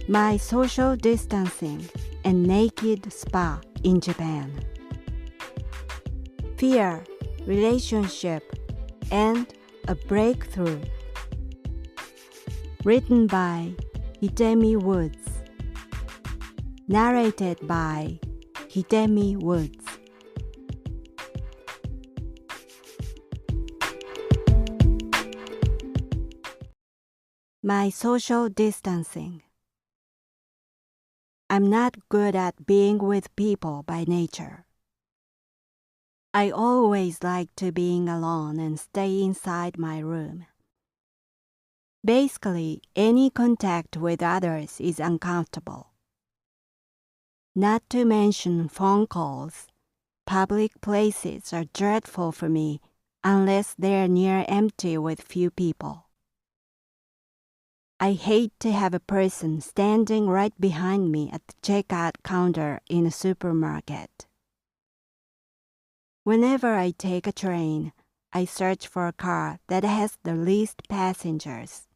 My social distancing and naked spa in Japan. Fear, relationship, and a breakthrough. Written by Hidemi Woods. Narrated by Hidemi Woods. My social distancing. I'm not good at being with people by nature. I always like to being alone and stay inside my room. Basically, any contact with others is uncomfortable. Not to mention phone calls. Public places are dreadful for me unless they're near empty with few people. I hate to have a person standing right behind me at the checkout counter in a supermarket. Whenever I take a train, I search for a car that has the least passengers.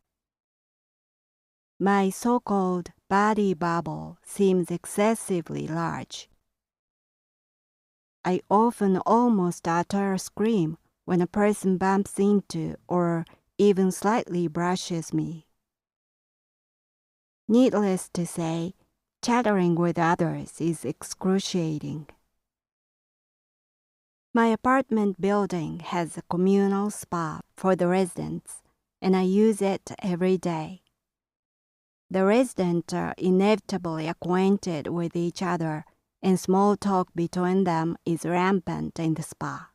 My so-called body bubble seems excessively large. I often almost utter a scream when a person bumps into or even slightly brushes me. Needless to say, chattering with others is excruciating. My apartment building has a communal spa for the residents, and I use it every day. The residents are inevitably acquainted with each other, and small talk between them is rampant in the spa.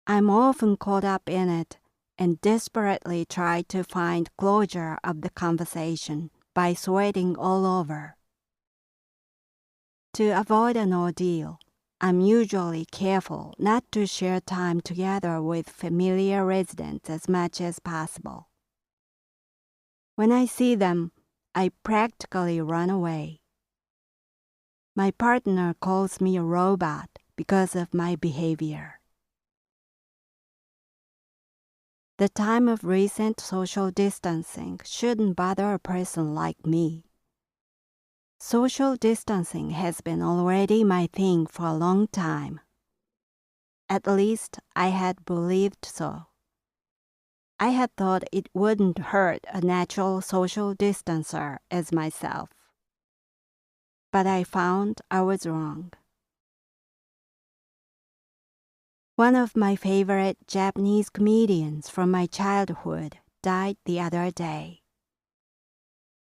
I'm often caught up in it and desperately try to find closure of the conversation by sweating all over. To avoid an ordeal, I'm usually careful not to share time together with familiar residents as much as possible. When I see them, I practically run away. My partner calls me a robot because of my behavior. The time of recent social distancing shouldn't bother a person like me. Social distancing has been already my thing for a long time. At least I had believed so. I had thought it wouldn't hurt a natural social distancer as myself. But I found I was wrong. One of my favorite Japanese comedians from my childhood died the other day.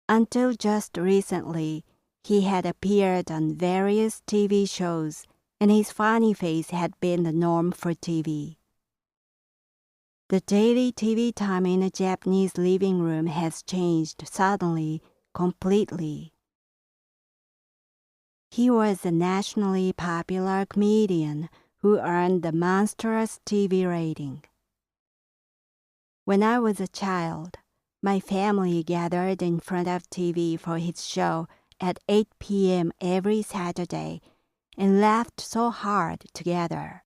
Until just recently, he had appeared on various TV shows, and his funny face had been the norm for TV. The daily TV time in a Japanese living room has changed suddenly, completely. He was a nationally popular comedian who earned the monstrous TV rating. When I was a child, my family gathered in front of TV for his show at 8 p.m. every Saturday and laughed so hard together.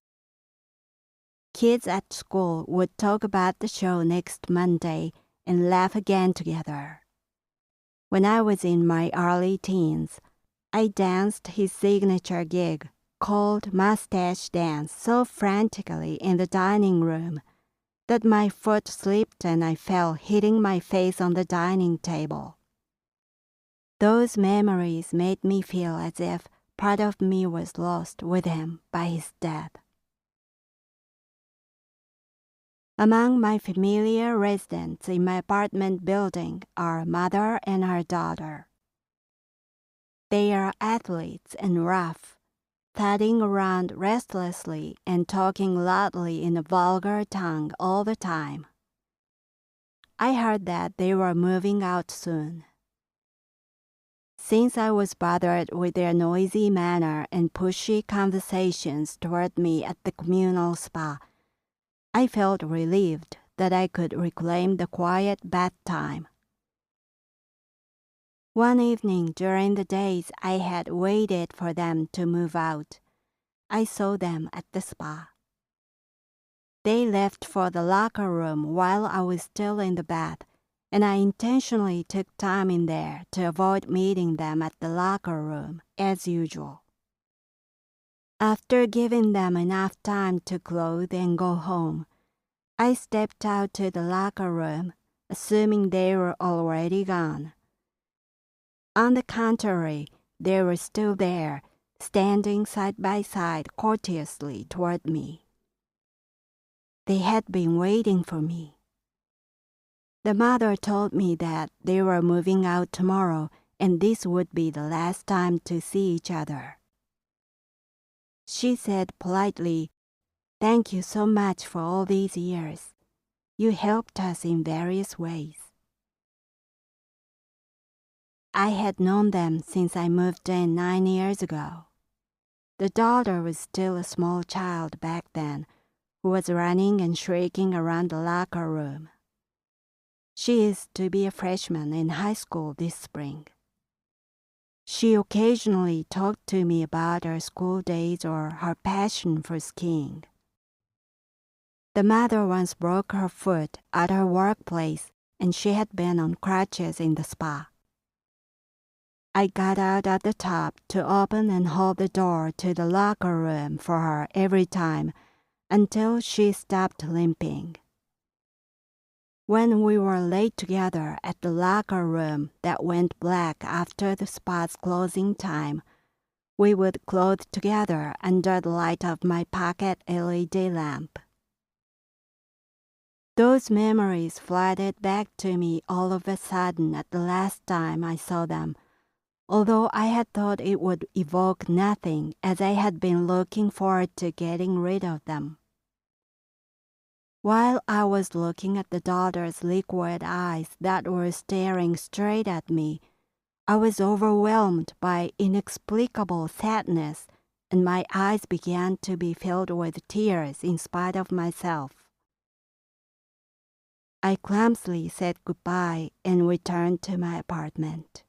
Kids at school would talk about the show next Monday and laugh again together. When I was in my early teens, I danced his signature gig called Mustache Dance so frantically in the dining room that my foot slipped and I fell, hitting my face on the dining table. Those memories made me feel as if part of me was lost with him by his death. Among my familiar residents in my apartment building are mother and her daughter. They are athletes and rough, thudding around restlessly and talking loudly in a vulgar tongue all the time. I heard that they were moving out soon. Since I was bothered with their noisy manner and pushy conversations toward me at the communal spa, I felt relieved that I could reclaim the quiet bath time. One evening during the days I had waited for them to move out, I saw them at the spa. They left for the locker room while I was still in the bath, and I intentionally took time in there to avoid meeting them at the locker room, as usual. After giving them enough time to clothe and go home, I stepped out to the locker room, assuming they were already gone. On the contrary, they were still there, standing side by side courteously toward me. They had been waiting for me. The mother told me that they were moving out tomorrow and this would be the last time to see each other. She said politely, "Thank you so much for all these years. You helped us in various ways." I had known them since I moved in 9 years ago. The daughter was still a small child back then, who was running and shrieking around the locker room. She is to be a freshman in high school this spring. She occasionally talked to me about her school days or her passion for skiing. The mother once broke her foot at her workplace and she had been on crutches in the spa. I got out at the top to open and hold the door to the locker room for her every time until she stopped limping. When we were laid together at the locker room that went black after the spa's closing time, we would clothe together under the light of my pocket LED lamp. Those memories flooded back to me all of a sudden at the last time I saw them, although I had thought it would evoke nothing as I had been looking forward to getting rid of them. While I was looking at the daughter's liquid eyes that were staring straight at me, I was overwhelmed by inexplicable sadness, and my eyes began to be filled with tears in spite of myself. I clumsily said goodbye and returned to my apartment.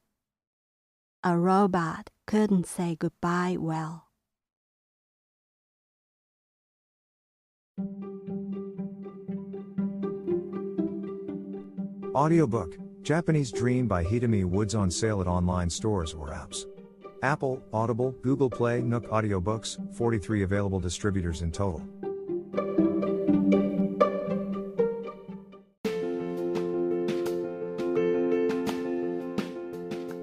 A robot couldn't say goodbye well. Audiobook, Japanese Dream by Hidemi Woods on sale at online stores or apps. Apple, Audible, Google Play, Nook Audiobooks, 43 available distributors in total.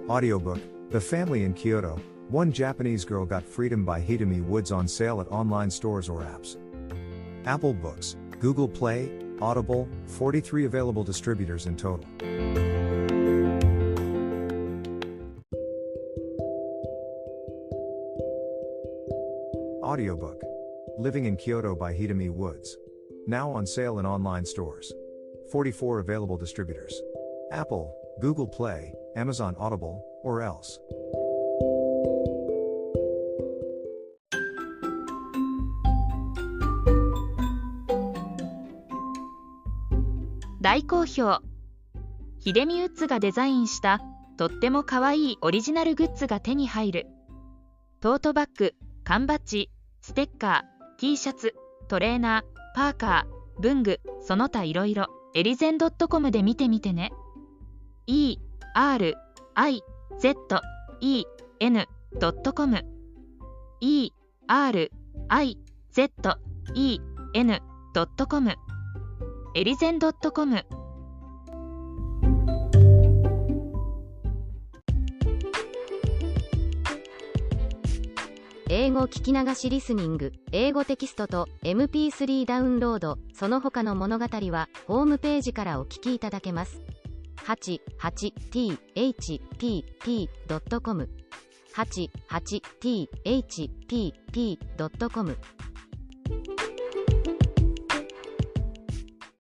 Audiobook, The Family in Kyoto, One Japanese Girl Got Freedom by Hidemi Woods on sale at online stores or apps. Apple Books, Google Play, Audible, 43 available distributors in total. Audiobook, Living in Kyoto by Hidemi Woods. Now on sale in online stores. 44 available distributors. Apple, Google Play, Amazon Audible, or else.大好評。ヒデミウッズがデザインしたとってもかわいいオリジナルグッズが手に入る。トートバッグ、缶バッジ、ステッカー、T シャツ、トレーナー、パーカー、文具、その他いろいろ、エリゼン .com で見てみてね。erizen.com erizen.com エリゼン .com。 英語聞き流しリスニング、英語テキストと MP3 ダウンロード、その他の物語はホームページからお聞きいただけます。88thpp.com 88thpp.com